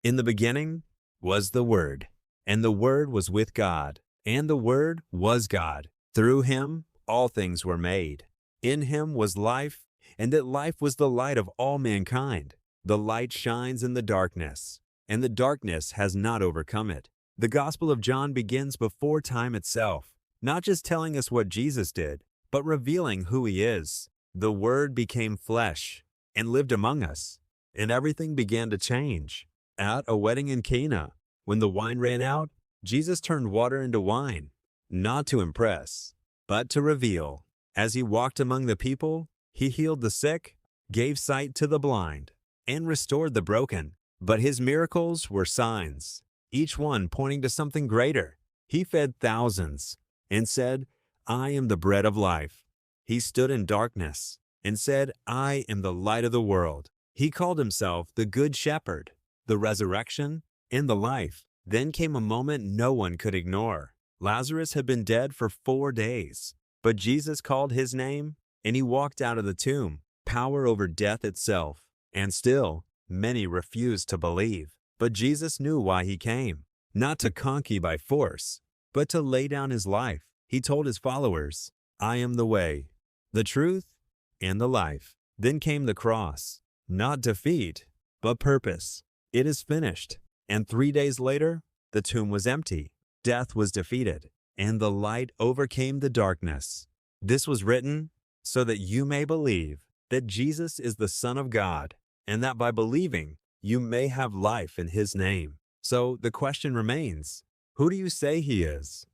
In the beginning was the Word, and the Word was with God, and the Word was God. Through him all things were made. In him was life, and that life was the light of all mankind. The light shines in the darkness, and the darkness has not overcome it. The Gospel of John begins before time itself, not just telling us what Jesus did, but revealing who he is. The Word became flesh and lived among us, and everything began to change. At a wedding in Cana, when the wine ran out, Jesus turned water into wine, not to impress, but to reveal. As he walked among the people, he healed the sick, gave sight to the blind, and restored the broken. But his miracles were signs, each one pointing to something greater. He fed thousands and said, "I am the bread of life." He stood in darkness and said, "I am the light of the world." He called himself the Good Shepherd, the resurrection, and the life. Then came a moment no one could ignore. Lazarus had been dead for 4 days, but Jesus called his name, and he walked out of the tomb, power over death itself. And still, many refused to believe. But Jesus knew why he came, not to conquer by force, but to lay down his life. He told his followers, "I am the way, the truth, and the life." Then came the cross, not defeat, but purpose. It is finished. And 3 days later, the tomb was empty. Death was defeated, and the light overcame the darkness. This was written so that you may believe that Jesus is the Son of God, and that by believing, you may have life in his name. So the question remains, who do you say he is?